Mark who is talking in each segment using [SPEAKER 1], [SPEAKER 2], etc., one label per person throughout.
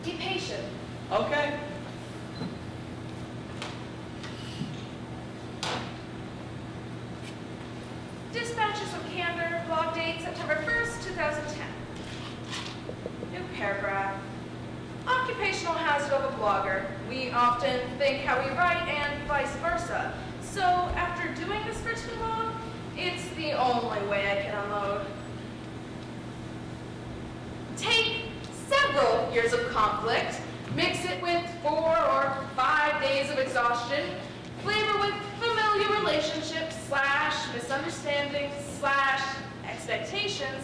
[SPEAKER 1] Be patient.
[SPEAKER 2] Okay.
[SPEAKER 1] Dispatches of Candor, blog date September 1st, 2010. New paragraph. Occupational hazard of a blogger. We often think how we write and vice versa. So after doing this for too long, it's the only way I can unload. Take several years of conflict, mix it with 4 or 5 days of exhaustion, flavor with familiar relationships / misunderstandings / expectations,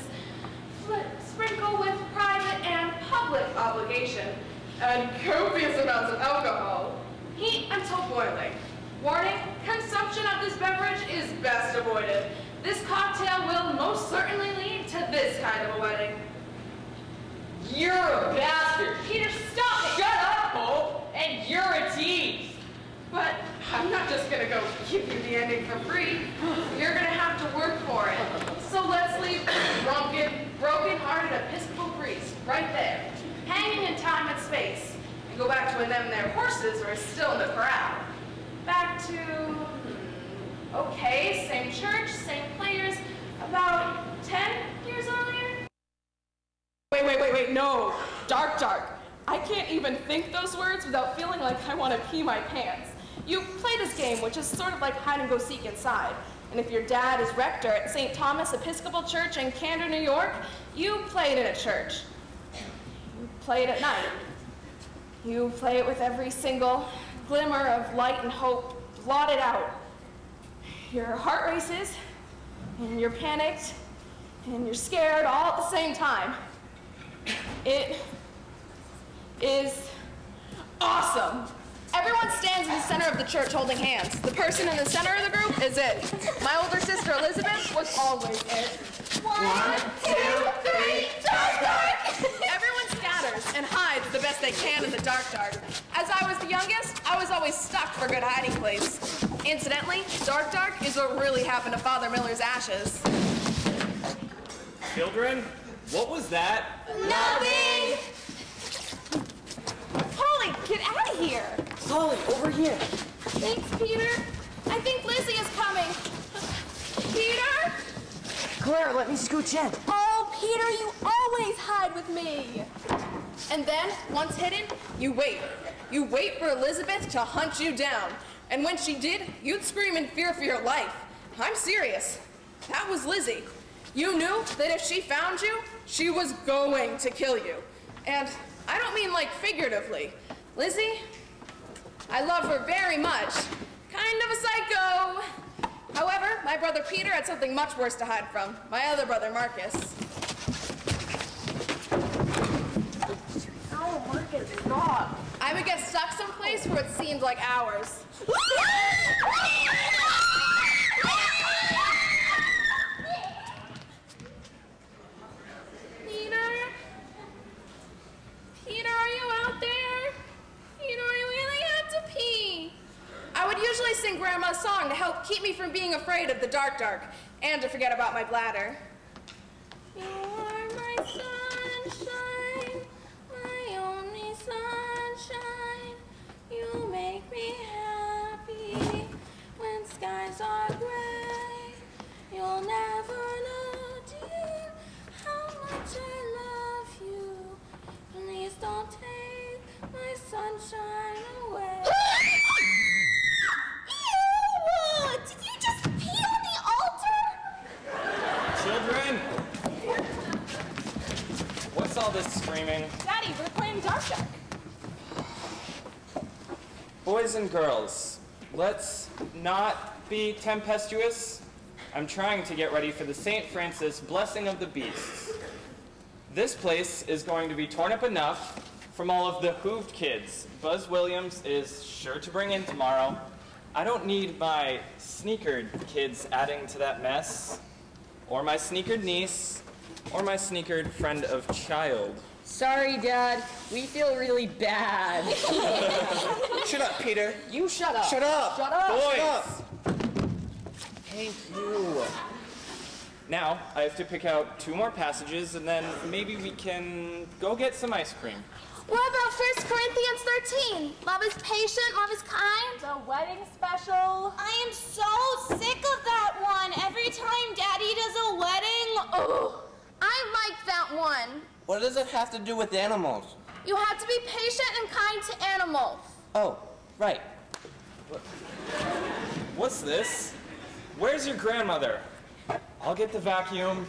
[SPEAKER 1] sprinkle with private and public obligation, and copious amounts of alcohol. Heat until boiling. Warning, consumption of this beverage is best avoided. This cocktail will most certainly lead to this kind of a wedding.
[SPEAKER 2] You're a bastard.
[SPEAKER 1] Peter, stop it!
[SPEAKER 2] Shut up, Hope! And you're a tease.
[SPEAKER 1] But I'm not just gonna go give you the ending for free. You're gonna have to work for it. So let's leave drunken, broken-hearted Episcopal priest right there, hanging in time and space, and go back to when them their horses were still in the corral. Back to, okay, same church, same players, about 10 years earlier?
[SPEAKER 3] Wait, no. Dark. I can't even think those words without feeling like I want to pee my pants. You play this game, which is sort of like hide-and-go-seek inside. And if your dad is rector at St. Thomas Episcopal Church in Candor, New York, you play it in a church. You play it at night. You play it with every single glimmer of light and hope blotted out. Your heart races, and you're panicked, and you're scared all at the same time. It is awesome. Everyone stands in the center of the church holding hands. The person in the center of the group is it. My older sister Elizabeth was always it. 1, 2, 3, dark! Everyone scatters and hides the best they can in the dark. As I was the youngest, I was always stuck for a good hiding place. Incidentally, dark is what really happened to Father Miller's ashes.
[SPEAKER 2] Children, what was that?
[SPEAKER 4] Nothing!
[SPEAKER 3] Polly, get out of here!
[SPEAKER 2] Polly, over here.
[SPEAKER 3] Thanks, Peter. I think Lizzie is coming. Peter?
[SPEAKER 5] Claire, let me scooch in.
[SPEAKER 3] Oh, Peter, you always hide with me. And then, once hidden, you wait. You wait for Elizabeth to hunt you down. And when she did, you'd scream in fear for your life. I'm serious. That was Lizzie. You knew that if she found you, she was going to kill you. And I don't mean like figuratively. Lizzie, I love her very much. Kind of a psycho. However, my brother Peter had something much worse to hide from. My other brother, Marcus.
[SPEAKER 5] Oh, Marcus, stop.
[SPEAKER 3] I would get stuck someplace for what seemed like hours. Peter, are you out there? Peter, I really have to pee. I would usually sing Grandma's song to help keep me from being afraid of the dark, and to forget about my bladder. You are my sunshine, my only sunshine. You make me happy when skies are gray. You'll never know, dear, how much I love you. Please don't take my sunshine away.
[SPEAKER 4] Ew! Did you just pee on the altar?
[SPEAKER 2] Children! What's all this screaming?
[SPEAKER 3] Daddy, we're playing Dark.
[SPEAKER 2] Boys and girls, let's not be tempestuous. I'm trying to get ready for the St. Francis Blessing of the Beasts. This place is going to be torn up enough from all of the hooved kids Buzz Williams is sure to bring in tomorrow. I don't need my sneakered kids adding to that mess, or my sneakered niece, or my sneakered friend of child.
[SPEAKER 5] Sorry, Dad. We feel really bad.
[SPEAKER 6] Shut up, Peter.
[SPEAKER 5] You shut up.
[SPEAKER 6] Shut up.
[SPEAKER 5] Shut up.
[SPEAKER 2] Boys!
[SPEAKER 6] Shut up.
[SPEAKER 2] Hey, you. Now, I have to pick out 2 more passages, and then maybe we can go get some ice cream.
[SPEAKER 4] What about 1 Corinthians 13? Love is patient, love is kind.
[SPEAKER 3] The wedding special.
[SPEAKER 4] I am so sick of that one. Every time Daddy does a wedding, oh, I like that one.
[SPEAKER 6] What does it have to do with animals?
[SPEAKER 4] You have to be patient and kind to animals.
[SPEAKER 6] Oh, right.
[SPEAKER 2] What's this? Where's your grandmother? I'll get the vacuum.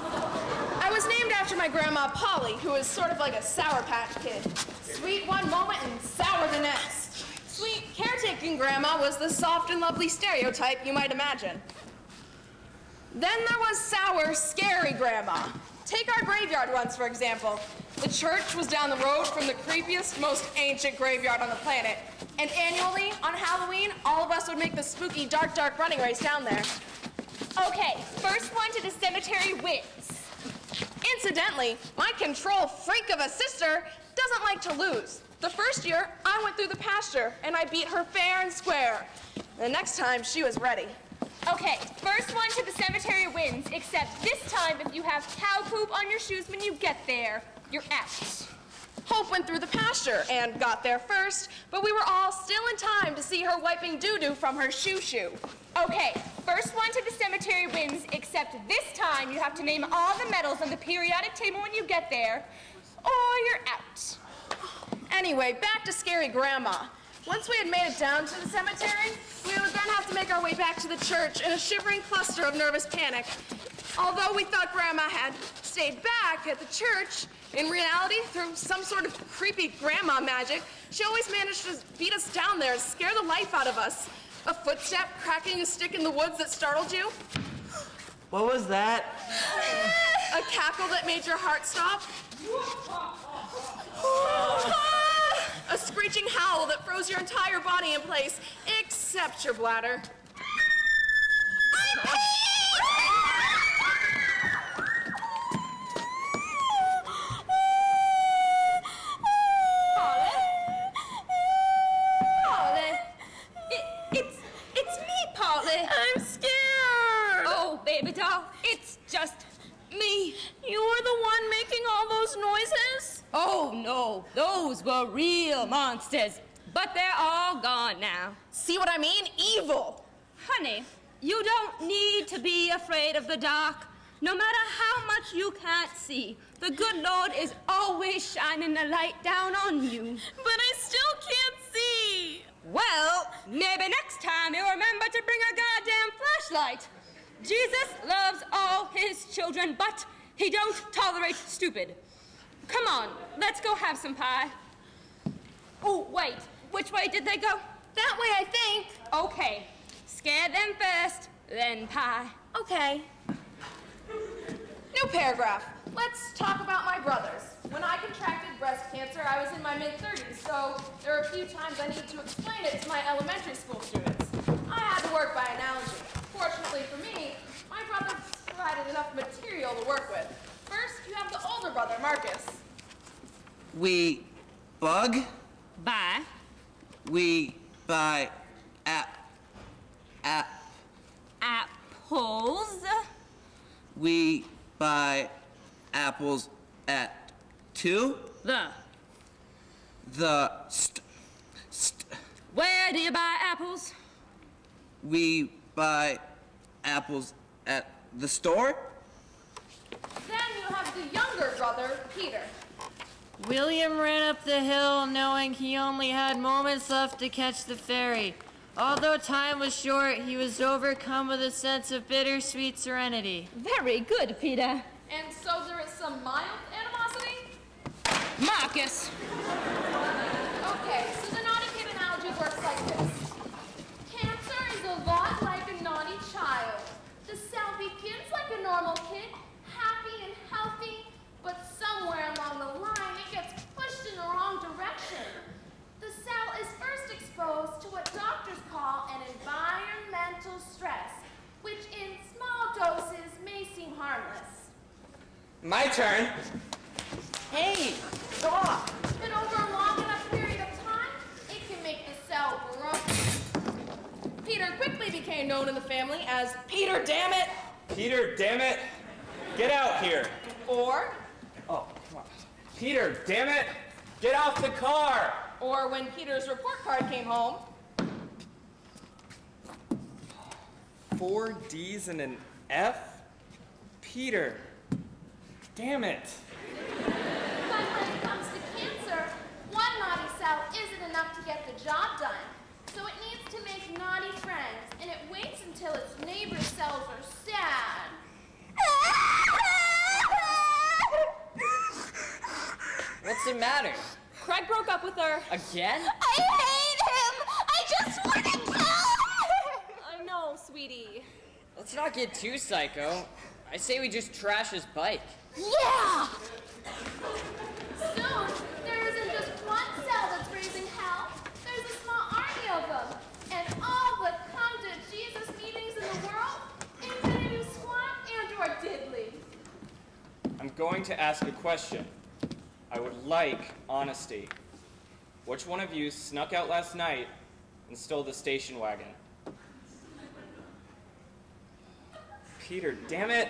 [SPEAKER 3] I was named after my grandma Polly, who was sort of like a Sour Patch Kid. Sweet one moment and sour the next. Sweet caretaking grandma was the soft and lovely stereotype you might imagine. Then there was sour, scary grandma. Take our graveyard runs, for example. The church was down the road from the creepiest, most ancient graveyard on the planet. And annually, on Halloween, all of us would make the spooky dark, dark running race down there.
[SPEAKER 4] Okay, first one to the cemetery wins.
[SPEAKER 3] Incidentally, my control freak of a sister doesn't like to lose. The first year, I went through the pasture, and I beat her fair and square. The next time, she was ready.
[SPEAKER 4] Okay, first one to the cemetery wins, except this time if you have cow poop on your shoes when you get there, you're out.
[SPEAKER 3] Hope went through the pasture and got there first, but we were all still in time to see her wiping doo-doo from her shoe.
[SPEAKER 4] Okay, first one to the cemetery wins, except this time you have to name all the medals on the periodic table when you get there, or you're out.
[SPEAKER 3] Anyway, back to scary grandma. Once we had made it down to the cemetery, we would then have to make our way back to the church in a shivering cluster of nervous panic. Although we thought grandma had stayed back at the church, in reality, through some sort of creepy grandma magic, she always managed to beat us down there and scare the life out of us. A footstep cracking a stick in the woods that startled you.
[SPEAKER 6] What was that?
[SPEAKER 3] A cackle that made your heart stop. A screeching howl that froze your entire body in place, except your bladder.
[SPEAKER 4] It's me, Polly.
[SPEAKER 3] I'm scared.
[SPEAKER 4] Oh, baby doll, it's just me.
[SPEAKER 3] You were the one making all those noises?
[SPEAKER 5] Oh, no. Those were real monsters. But they're all gone now.
[SPEAKER 3] See what I mean? Evil.
[SPEAKER 5] Honey, you don't need to be afraid of the dark. No matter how much you can't see, the good Lord is always shining the light down on you.
[SPEAKER 3] But I still can't see.
[SPEAKER 5] Well, maybe next time you'll remember to bring a goddamn flashlight. Jesus loves all his children, but he don't tolerate stupid. Come on, let's go have some pie. Oh, wait, which way did they go?
[SPEAKER 3] That way, I think.
[SPEAKER 5] Okay, scare them first, then pie.
[SPEAKER 3] Okay. New paragraph. Let's talk about my brothers. When I contracted breast cancer, I was in my mid-30s, so there are a few times I need to explain it to my elementary school students. I had to work by analogy. Fortunately for me, my brothers provided enough material to work with. First, you have the older brother, Marcus.
[SPEAKER 6] We bug.
[SPEAKER 5] Bye.
[SPEAKER 6] We buy
[SPEAKER 5] Apples.
[SPEAKER 6] We buy apples at 2.
[SPEAKER 5] Where do you buy apples?
[SPEAKER 6] We buy apples at the store.
[SPEAKER 3] Then you have the younger brother, Peter.
[SPEAKER 7] William ran up the hill knowing he only had moments left to catch the ferry. Although time was short, he was overcome with a sense of bittersweet serenity.
[SPEAKER 5] Very good, Peter.
[SPEAKER 3] And so there is some mild animosity?
[SPEAKER 5] Marcus.
[SPEAKER 3] Okay, so the naughty kid analogy works like this. Cancer is a lot like a naughty child. The cell begins like a normal kid, happy and healthy, but somewhere along the line it gets pushed in the wrong direction. The cell is first exposed to what doctors call an environmental stress, which in small doses may seem harmless.
[SPEAKER 6] My turn.
[SPEAKER 3] Hey, stop! But over a long enough period of time, it can make the cell grow. Peter quickly became known in the family as Peter Dammit.
[SPEAKER 2] Peter, damn it. Get out here.
[SPEAKER 3] Or,
[SPEAKER 2] Oh, come on. Peter, damn it! Get off the car!
[SPEAKER 3] Or when Peter's report card came home.
[SPEAKER 2] 4 D's and an F? Peter, damn it.
[SPEAKER 1] But when it comes to cancer, one naughty cell isn't enough to get the job done. So it needs to make naughty friends, and it waits until its neighbor's cells are sad.
[SPEAKER 7] What's the matter?
[SPEAKER 5] Craig broke up with her.
[SPEAKER 7] Again?
[SPEAKER 4] I hate him! I just want to kill him!
[SPEAKER 5] I know, sweetie.
[SPEAKER 7] Let's not get too psycho. I say we just trash his bike.
[SPEAKER 4] Yeah!
[SPEAKER 1] Soon, there isn't just one cell that's raising hell. There's a small army of them. And all the come to Jesus meetings in the world ain't gonna do squat and or diddly.
[SPEAKER 2] I'm going to ask a question. I would like honesty. Which one of you snuck out last night and stole the station wagon? Peter, damn it!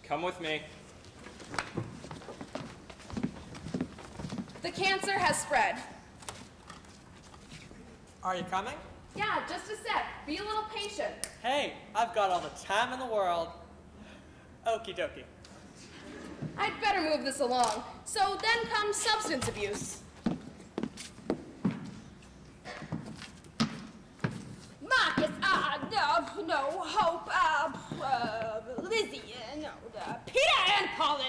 [SPEAKER 2] Come with me.
[SPEAKER 3] The cancer has spread.
[SPEAKER 8] Are you coming?
[SPEAKER 1] Yeah, just a sec. Be a little patient.
[SPEAKER 8] Hey, I've got all the time in the world. Okie dokie.
[SPEAKER 3] I'd better move this along. So then comes substance abuse.
[SPEAKER 5] Marcus, no hope, Lizzie, Peter and Polly.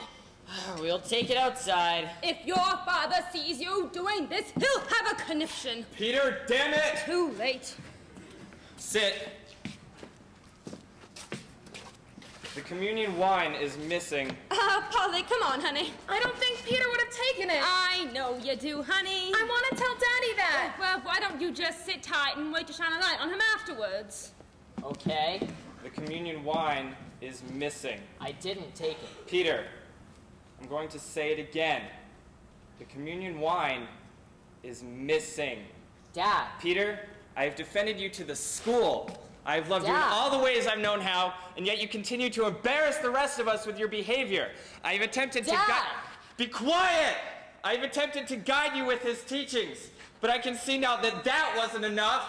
[SPEAKER 7] We'll take it outside.
[SPEAKER 5] If your father sees you doing this, he'll have a conniption.
[SPEAKER 2] Peter, damn it!
[SPEAKER 5] Too late.
[SPEAKER 2] Sit. The communion wine is missing.
[SPEAKER 5] Polly, come on, honey.
[SPEAKER 3] I don't think Peter would have taken it.
[SPEAKER 5] I know you do, honey.
[SPEAKER 3] I want to tell Daddy that.
[SPEAKER 5] Well, why don't you just sit tight and wait to shine a light on him afterwards?
[SPEAKER 7] Okay.
[SPEAKER 2] The communion wine is missing.
[SPEAKER 7] I didn't take it.
[SPEAKER 2] Peter, I'm going to say it again. The communion wine is missing.
[SPEAKER 7] Dad.
[SPEAKER 2] Peter, I have defended you to the school. I have loved you in
[SPEAKER 7] Dad.
[SPEAKER 2] all the ways I've known how, and yet you continue to embarrass the rest of us with your behavior. I have attempted to
[SPEAKER 7] Dad.
[SPEAKER 2] Be quiet! I have attempted to guide you with his teachings, but I can see now that that wasn't enough.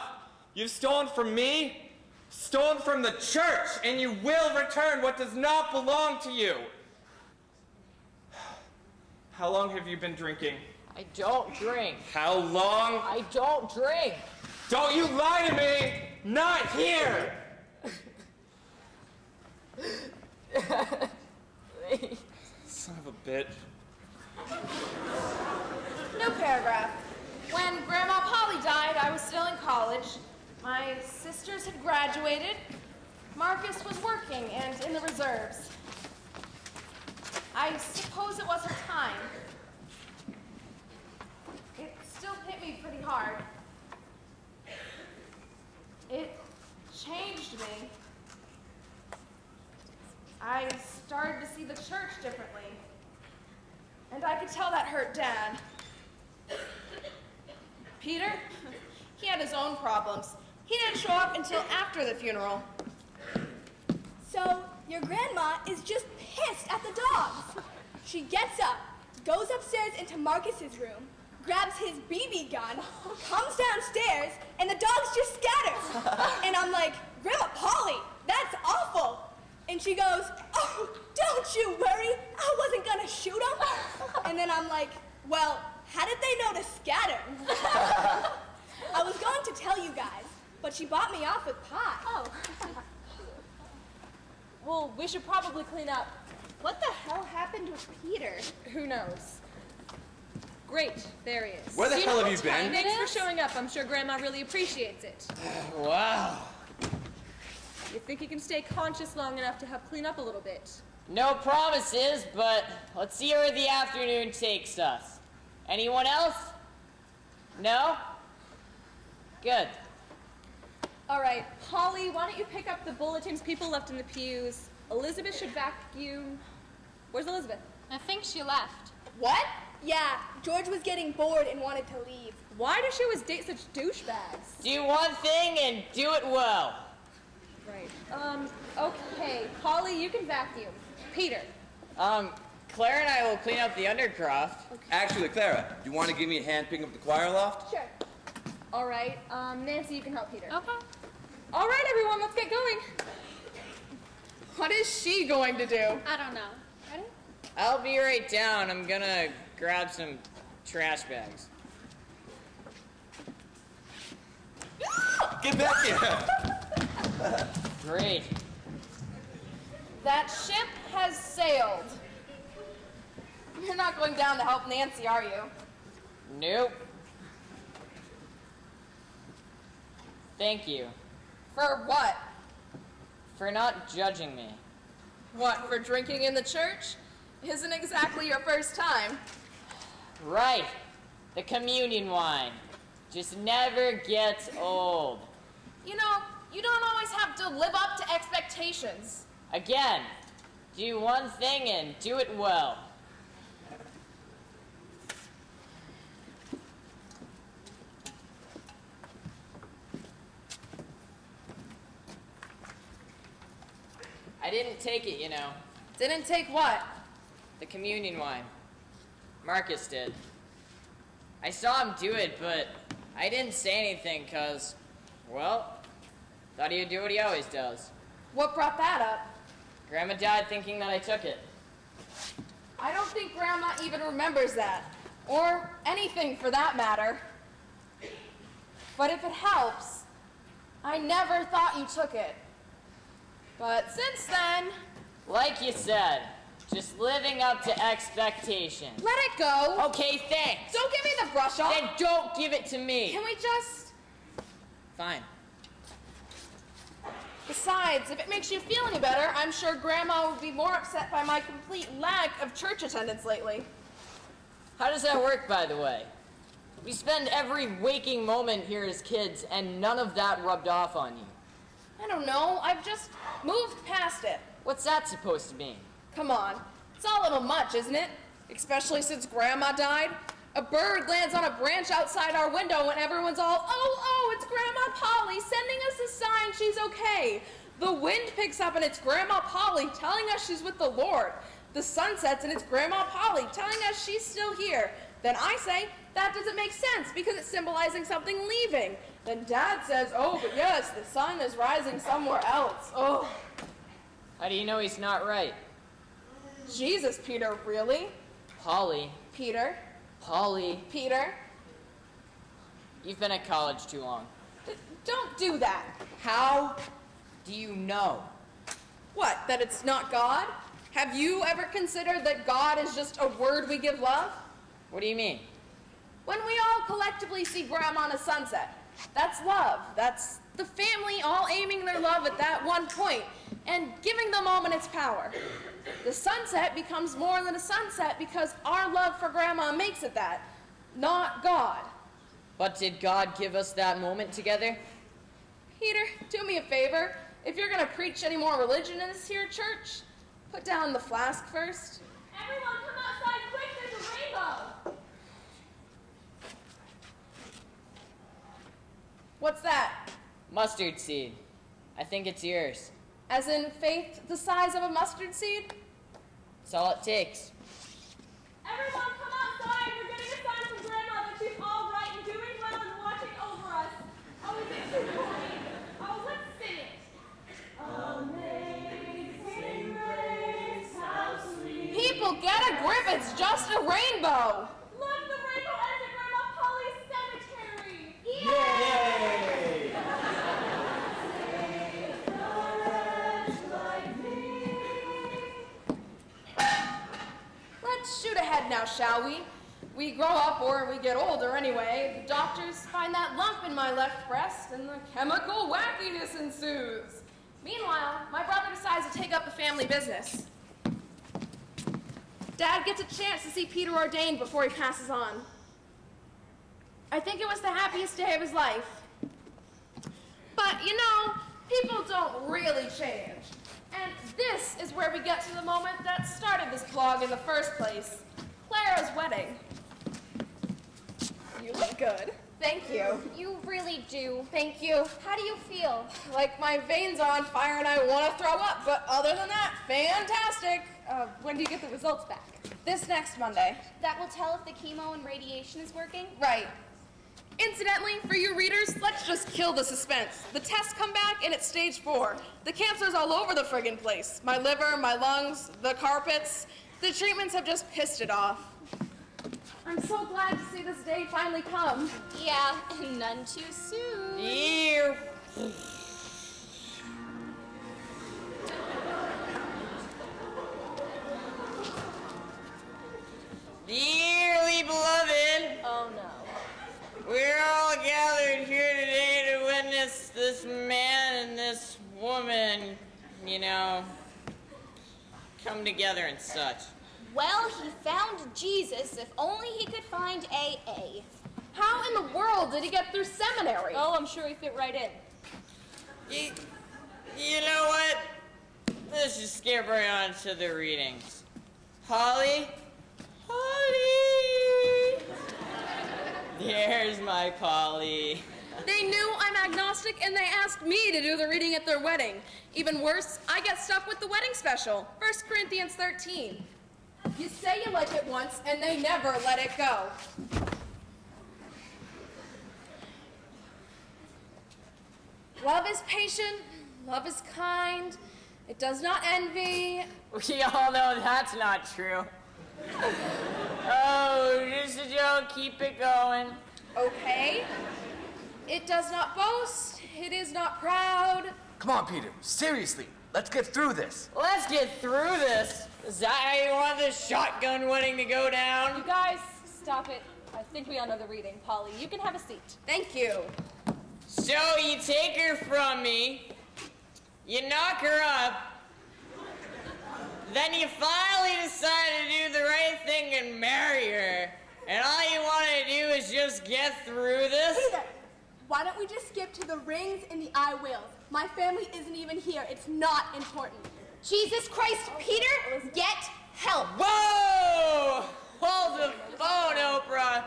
[SPEAKER 2] You've stolen from me, stolen from the church, and you will return what does not belong to you. How long have you been drinking?
[SPEAKER 7] I don't drink.
[SPEAKER 2] How long?
[SPEAKER 7] I don't drink.
[SPEAKER 2] Don't you lie to me! Not here! Son of a bitch.
[SPEAKER 3] New paragraph. When Grandma Polly died, I was still in college. My sisters had graduated. Marcus was working and in the reserves. I suppose it was her time. It still hit me pretty hard. It changed me. I started to see the church differently. And I could tell that hurt Dad. Peter, he had his own problems. He didn't show up until after the funeral.
[SPEAKER 9] So, your grandma is just pissed at the dogs. She gets up, goes upstairs into Marcus's room, grabs his BB gun, comes downstairs, and the dogs just scatter. And I'm like, Grandma Polly, that's awful. And she goes, oh, don't you worry, I wasn't gonna shoot them. And then I'm like, well, how did they know to scatter? I was going to tell you guys, but she bought me off with pie.
[SPEAKER 5] Oh. Well, we should probably clean up.
[SPEAKER 9] What the hell happened with Peter?
[SPEAKER 5] Who knows? Great, there he is.
[SPEAKER 2] Where the
[SPEAKER 5] Do
[SPEAKER 2] hell
[SPEAKER 5] know
[SPEAKER 2] have
[SPEAKER 5] what
[SPEAKER 2] you
[SPEAKER 5] time
[SPEAKER 2] been?
[SPEAKER 5] Thanks for showing up. I'm sure Grandma really appreciates it.
[SPEAKER 7] Wow.
[SPEAKER 5] You think you can stay conscious long enough to help clean up a little bit?
[SPEAKER 7] No promises, but let's see where the afternoon takes us. Anyone else? No? Good.
[SPEAKER 5] All right, Polly, why don't you pick up the bulletins people left in the pews? Elizabeth should vacuum. Where's Elizabeth?
[SPEAKER 4] I think she left.
[SPEAKER 9] What? Yeah, George was getting bored and wanted to leave.
[SPEAKER 5] Why does she always date such douchebags?
[SPEAKER 7] Do one thing and do it well.
[SPEAKER 5] Right. Okay, Polly, you can vacuum. Peter,
[SPEAKER 7] Claire and I will clean up the undercroft.
[SPEAKER 6] Actually, Clara, do you want to give me a hand picking up the choir loft?
[SPEAKER 4] Sure. All right, Nancy, you can help Peter.
[SPEAKER 3] Okay.
[SPEAKER 4] All right, everyone, let's get going.
[SPEAKER 3] What is she going to do?
[SPEAKER 5] I don't know. Ready?
[SPEAKER 7] I'll be right down. I'm gonna grab some trash bags.
[SPEAKER 6] Get back here!
[SPEAKER 7] Great.
[SPEAKER 3] That ship has sailed. You're not going down to help Nancy, are you?
[SPEAKER 7] Nope. Thank you
[SPEAKER 3] For what?
[SPEAKER 7] for not judging me.
[SPEAKER 3] What, for drinking in the church? Isn't exactly your first time.
[SPEAKER 7] Right. The communion wine just never gets old.
[SPEAKER 3] You know, you don't always have to live up to expectations.
[SPEAKER 7] Again, do one thing and do it well. I didn't take it, you know.
[SPEAKER 3] Didn't take what?
[SPEAKER 7] The communion wine. Marcus did. I saw him do it, but I didn't say anything because, well, thought he'd do what he always does.
[SPEAKER 3] What brought that up?
[SPEAKER 7] Grandma died thinking that I took it.
[SPEAKER 3] I don't think Grandma even remembers that. Or anything for that matter. But if it helps, I never thought you took it. But since then,
[SPEAKER 7] Like you said, just living up to expectations.
[SPEAKER 3] let it go.
[SPEAKER 7] Okay, thanks.
[SPEAKER 3] Don't give me the brush off.
[SPEAKER 7] Then don't give it to me.
[SPEAKER 3] Can we just...
[SPEAKER 7] Fine.
[SPEAKER 3] Besides, if it makes you feel any better, I'm sure Grandma would be more upset by my complete lack of church attendance lately.
[SPEAKER 7] How does that work, by the way? We spend every waking moment here as kids, and none of that rubbed off on you.
[SPEAKER 3] I don't know, I've just moved past it.
[SPEAKER 7] What's that supposed to mean?
[SPEAKER 3] Come on, it's all a little much, isn't it? Especially since Grandma died. A bird lands on a branch outside our window and everyone's all, oh, it's Grandma Polly sending us a sign she's okay. The wind picks up and it's Grandma Polly telling us she's with the Lord. The sun sets and it's Grandma Polly telling us she's still here. Then I say, that doesn't make sense because it's symbolizing something leaving. Then Dad says, oh, but yes, the sun is rising somewhere else. Oh.
[SPEAKER 7] How do you know he's not right?
[SPEAKER 3] Jesus, Peter, really?
[SPEAKER 7] Polly.
[SPEAKER 3] Peter?
[SPEAKER 7] Polly.
[SPEAKER 3] Peter?
[SPEAKER 7] You've been at college too long.
[SPEAKER 3] Don't do that.
[SPEAKER 7] How do you know?
[SPEAKER 3] What, that it's not God? Have you ever considered that God is just a word we give love?
[SPEAKER 7] What do you mean?
[SPEAKER 3] When we all collectively see Grandma on a sunset, that's love. That's the family all aiming their love at that one point and giving the moment its power. The sunset becomes more than a sunset because our love for Grandma makes it that, not God.
[SPEAKER 7] But did God give us that moment together?
[SPEAKER 3] Peter, do me a favor. If you're going to preach any more religion in this here church, put down the flask first.
[SPEAKER 4] Everyone, come outside quick, there's a rainbow.
[SPEAKER 3] What's that?
[SPEAKER 7] Mustard seed. I think it's yours.
[SPEAKER 3] As in faith the size of a mustard seed?
[SPEAKER 7] That's all it takes.
[SPEAKER 4] Everyone, come outside. We're getting a sign from Grandma that she's all right and doing well and watching over us. Oh, is it too corny? Oh, let's sing it. Amazing grace, how sweet.
[SPEAKER 3] People, get a grip, it's just a rainbow.
[SPEAKER 4] Look, the rainbow ends at Grandma Polly's cemetery.
[SPEAKER 6] Yay!
[SPEAKER 3] Let's shoot ahead now, shall we? We grow up or we get older anyway. The doctors find that lump in my left breast and the chemical wackiness ensues. Meanwhile, my brother decides to take up the family business. Dad gets a chance to see Peter ordained before he passes on. I think it was the happiest day of his life. But, you know, people don't really change. And this is where we get to the moment that started this blog in the first place. Clara's wedding. You look good.
[SPEAKER 1] Thank you.
[SPEAKER 4] You really do.
[SPEAKER 1] Thank you.
[SPEAKER 4] How do you feel?
[SPEAKER 1] Like my veins are on fire and I want to throw up, but other than that, fantastic.
[SPEAKER 3] When do you get the results back?
[SPEAKER 1] This next Monday.
[SPEAKER 4] That will tell if the chemo and radiation is working?
[SPEAKER 1] Right. Incidentally, for you readers, let's just kill the suspense. The tests come back and it's stage 4. The cancer's all over the friggin' place. My liver, my lungs, the carpets. The treatments have just pissed it off. I'm so glad to see this day finally come.
[SPEAKER 4] Yeah, and none too soon.
[SPEAKER 2] Ew. Dearly beloved,
[SPEAKER 5] Oh no.
[SPEAKER 2] we're all gathered here today to witness this man and this woman, come together and such.
[SPEAKER 4] Well, he found Jesus if only he could find AA.
[SPEAKER 1] How in the world did he get through seminary?
[SPEAKER 5] Oh, I'm sure he fit right in.
[SPEAKER 2] You know what? Let's just get right on to the readings. Holly? Holly! There's my Polly.
[SPEAKER 3] They knew I'm agnostic and they asked me to do the reading at their wedding. Even worse, I get stuck with the wedding special, 1 Corinthians 13.
[SPEAKER 1] You say you like it once and they never let it go. Love is patient, love is kind, it does not envy.
[SPEAKER 2] We all know that's not true. Oh, just a joke, keep it going.
[SPEAKER 1] Okay. It does not boast, it is not proud.
[SPEAKER 6] Come on, Peter. Seriously, let's get through this.
[SPEAKER 2] Let's get through this. Is that how you want this shotgun wedding to go down?
[SPEAKER 5] You guys, stop it. I think we all know the reading. Polly, you can have a seat.
[SPEAKER 1] Thank you.
[SPEAKER 2] So you take her from me, you knock her up, then you finally decide to do the right thing and marry her, and all you want to do is just get through this?
[SPEAKER 9] Peter, why don't we just skip to the rings and the I wills? My family isn't even here. It's not important.
[SPEAKER 4] Jesus Christ, Peter, get help.
[SPEAKER 2] Whoa! Hold the phone, Oprah.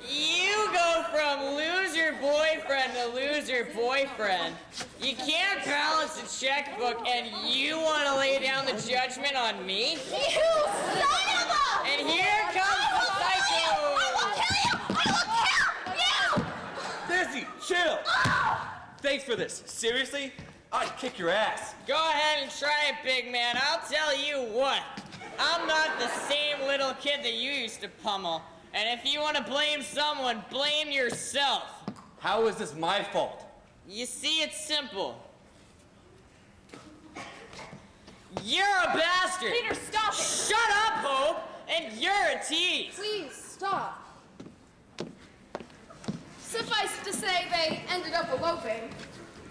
[SPEAKER 2] You go from loser boyfriend to loser boyfriend. You can't balance a checkbook and you want to lay down the judgment on me?
[SPEAKER 4] You son of a...
[SPEAKER 2] And here comes the psycho!
[SPEAKER 4] I will kill you!
[SPEAKER 6] Dizzy, chill. Thanks for this. Seriously? I'd kick your ass.
[SPEAKER 2] Go ahead and try it, big man. I'll tell you what. I'm not the same little kid that you used to pummel. And if you want to blame someone, blame yourself.
[SPEAKER 6] How is this my fault?
[SPEAKER 2] You see, it's simple. You're a bastard.
[SPEAKER 1] Peter, stop it.
[SPEAKER 2] Shut up, Hope, and you're a tease.
[SPEAKER 1] Please, stop. Suffice it to say, they ended up eloping.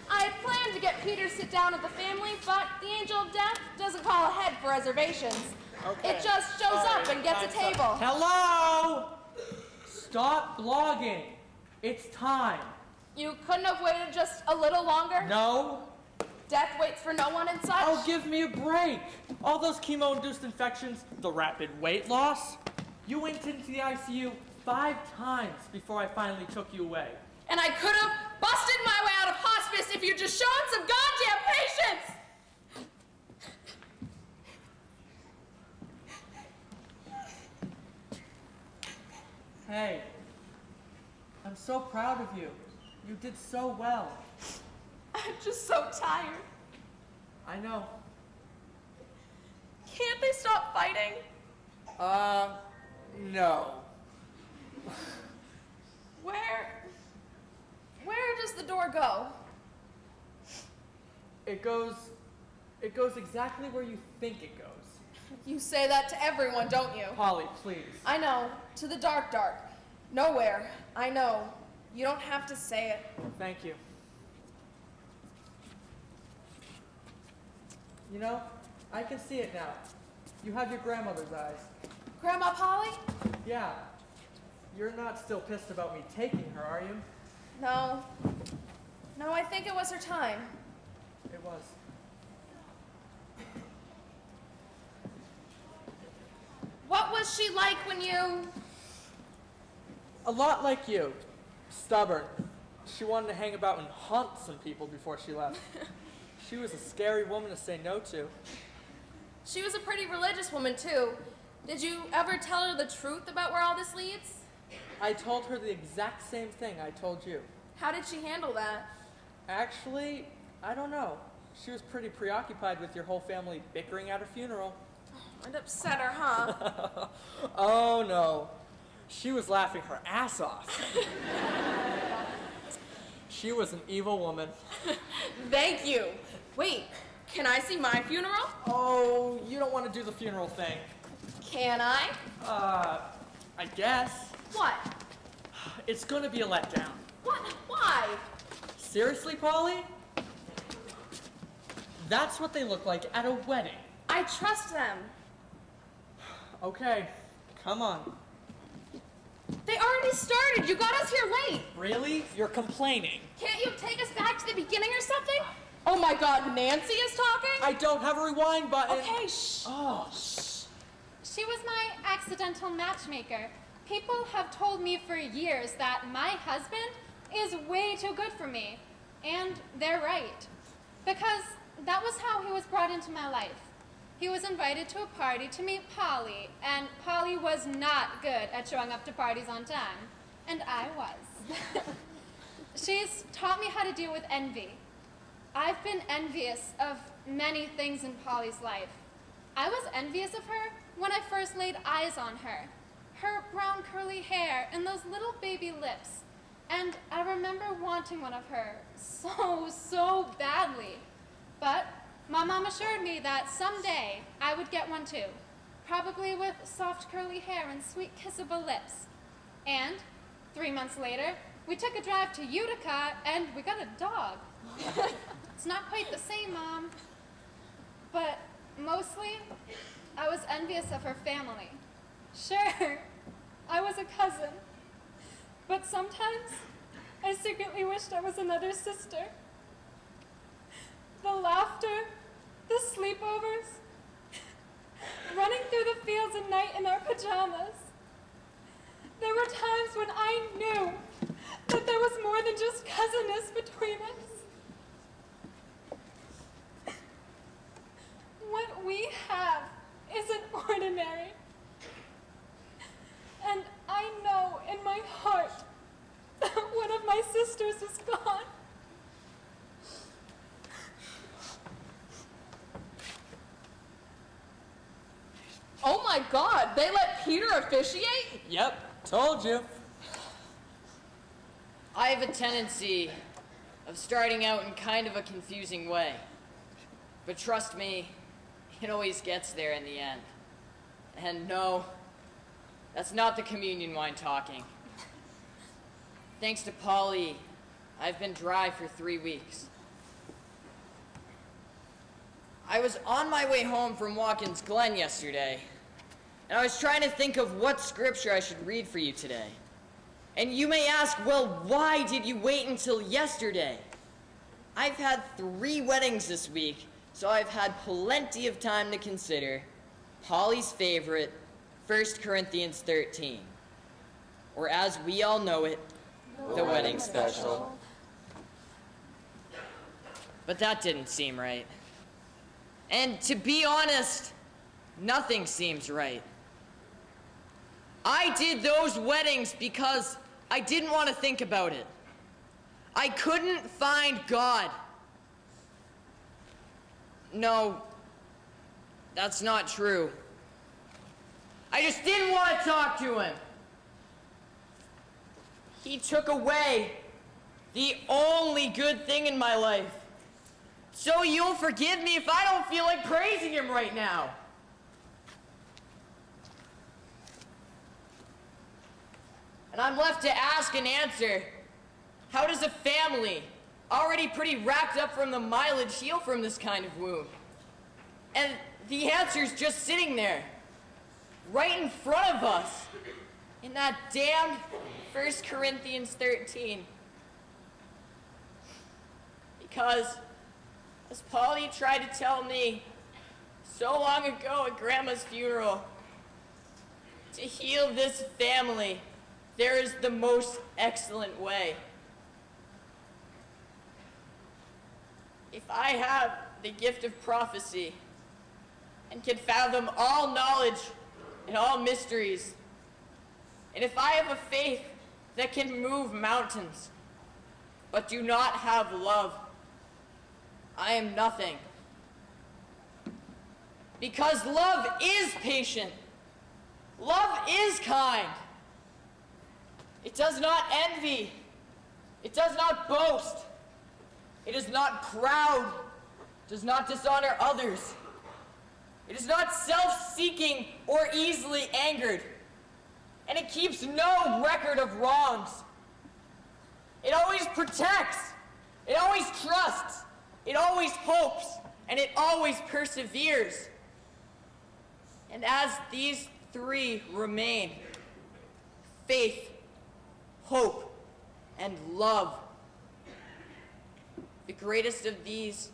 [SPEAKER 1] I had planned to get Peter to sit down with the family, but the Angel of Death doesn't call ahead for reservations.
[SPEAKER 8] Okay.
[SPEAKER 1] It just shows up and gets a table.
[SPEAKER 8] Hello! Stop blogging. It's time.
[SPEAKER 1] You couldn't have waited just a little longer?
[SPEAKER 8] No.
[SPEAKER 1] Death waits for no one and such?
[SPEAKER 8] Oh, give me a break. All those chemo-induced infections, the rapid weight loss. You went into the ICU 5 times before I finally took you away.
[SPEAKER 1] And I could have busted my way out of hospice if you'd just shown some goddamn patience!
[SPEAKER 8] Hey, I'm so proud of you. You did so well.
[SPEAKER 1] I'm just so tired.
[SPEAKER 8] I know.
[SPEAKER 1] Can't they stop fighting?
[SPEAKER 2] No.
[SPEAKER 1] Where does the door go?
[SPEAKER 8] It goes exactly where you think it goes.
[SPEAKER 1] You say that to everyone, don't you?
[SPEAKER 8] Polly, please.
[SPEAKER 1] I know. To the dark, dark. Nowhere. I know. You don't have to say it.
[SPEAKER 8] Thank you. You know, I can see it now. You have your grandmother's eyes.
[SPEAKER 1] Grandma Polly?
[SPEAKER 8] Yeah. You're not still pissed about me taking her, are you?
[SPEAKER 1] No. No, I think it was her time.
[SPEAKER 8] It was.
[SPEAKER 1] What was she like when you...
[SPEAKER 8] A lot like you. Stubborn. She wanted to hang about and hunt some people before she left. She was a scary woman to say no to.
[SPEAKER 3] She was a pretty religious woman, too. Did you ever tell her the truth about where all this leads?
[SPEAKER 8] I told her the exact same thing I told you.
[SPEAKER 3] How did she handle that?
[SPEAKER 8] Actually, I don't know. She was pretty preoccupied with your whole family bickering at her funeral.
[SPEAKER 3] It upset her, huh?
[SPEAKER 8] Oh, no. She was laughing her ass off. She was an evil woman.
[SPEAKER 3] Thank you. Wait, can I see my funeral?
[SPEAKER 8] Oh, you don't want to do the funeral thing.
[SPEAKER 3] Can I?
[SPEAKER 8] I guess.
[SPEAKER 3] What?
[SPEAKER 8] It's gonna be a letdown.
[SPEAKER 3] What? Why?
[SPEAKER 8] Seriously, Polly? That's what they look like at a wedding.
[SPEAKER 3] I trust them.
[SPEAKER 8] Okay, come on.
[SPEAKER 3] They already started. You got us here late.
[SPEAKER 8] Really? You're complaining.
[SPEAKER 3] Can't you take us back to the beginning or something? Oh my God, Nancy is talking?
[SPEAKER 8] I don't have a rewind button.
[SPEAKER 3] Okay, shh.
[SPEAKER 8] Oh.
[SPEAKER 10] She was my accidental matchmaker. People have told me for years that my husband is way too good for me. And they're right. Because that was how he was brought into my life. He was invited to a party to meet Polly, and Polly was not good at showing up to parties on time. And I was. She's taught me how to deal with envy. I've been envious of many things in Polly's life. I was envious of her when I first laid eyes on her. Her brown curly hair and those little baby lips. And I remember wanting one of her so badly. But my mom assured me that someday I would get one too. Probably with soft curly hair and sweet kissable lips. And 3 months later, we took a drive to Utica and we got a dog. It's not quite the same, Mom. But mostly, I was envious of her family. Sure, I was a cousin. But sometimes, I secretly wished I was another sister. The laughter, the sleepovers, running through the fields at night in our pajamas. There were times when I knew that there was more than just cousinness between us. What we have isn't ordinary. And I know in my heart that one of my sisters is gone.
[SPEAKER 3] Oh my God, they let Peter officiate?
[SPEAKER 8] Yep, told you.
[SPEAKER 7] I have a tendency of starting out in kind of a confusing way. But trust me, it always gets there in the end. And no, that's not the communion wine talking. Thanks to Polly, I've been dry for 3 weeks. I was on my way home from Watkins Glen yesterday, and I was trying to think of what scripture I should read for you today. And you may ask, well, why did you wait until yesterday? I've had 3 weddings this week, so I've had plenty of time to consider Polly's favorite, 1 Corinthians 13. Or as we all know it, the wedding special. But that didn't seem right. And to be honest, nothing seems right. I did those weddings because I didn't want to think about it. I couldn't find God. No, that's not true. I just didn't want to talk to him. He took away the only good thing in my life. So you'll forgive me if I don't feel like praising him right now. And I'm left to ask and answer, how does a family, already pretty wrapped up from the mileage, heal from this kind of wound? And the answer's just sitting there, right in front of us, in that damned 1 Corinthians 13. Because, as Polly tried to tell me so long ago at Grandma's funeral, to heal this family
[SPEAKER 11] there is the most excellent way. If I have the gift of prophecy and can fathom all knowledge and all mysteries, and if I have a faith that can move mountains, but do not have love, I am nothing. Because love is patient. Love is kind. It does not envy. It does not boast. It is not proud. It does not dishonor others. It is not self-seeking or easily angered. And it keeps no record of wrongs. It always protects. It always trusts. It always hopes. And it always perseveres. And as these three remain, faith, hope, and love, the greatest of these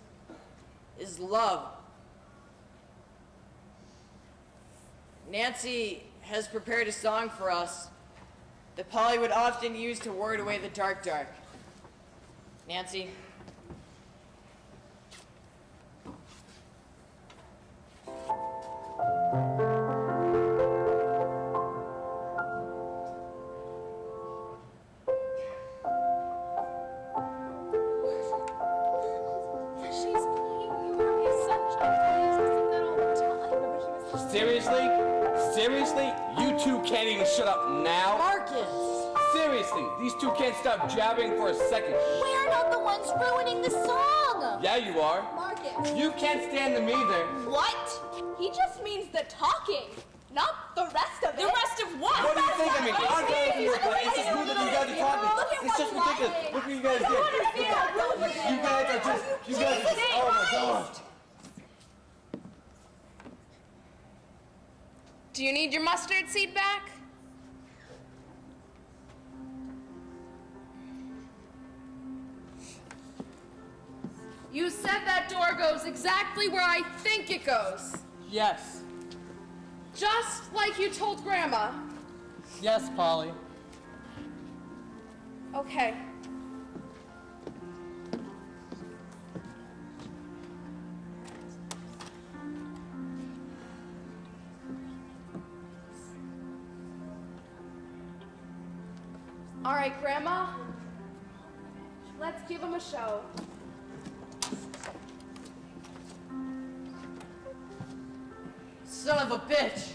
[SPEAKER 11] is love. Nancy has prepared a song for us that Polly would often use to ward away the dark. Nancy?
[SPEAKER 6] Seriously? You two can't even shut up now?
[SPEAKER 11] Marcus!
[SPEAKER 6] Seriously, these two can't stop jabbing for a second.
[SPEAKER 12] We're not the ones ruining the song!
[SPEAKER 6] Yeah, you are.
[SPEAKER 9] Marcus.
[SPEAKER 6] You can't stand them either.
[SPEAKER 9] What? He just means the talking, not the rest of it.
[SPEAKER 3] The rest of what?
[SPEAKER 6] What do you think? I mean, I'm telling you, it's just rude that you guys are talking. It's just ridiculous. Look what you guys did. You guys are just, oh my God.
[SPEAKER 1] Do you need your mustard seed back? You said that door goes exactly where I think it goes.
[SPEAKER 8] Yes.
[SPEAKER 1] Just like you told Grandma.
[SPEAKER 8] Yes, Polly.
[SPEAKER 1] Okay. All right, Grandma, let's give him a show.
[SPEAKER 11] Son of a bitch!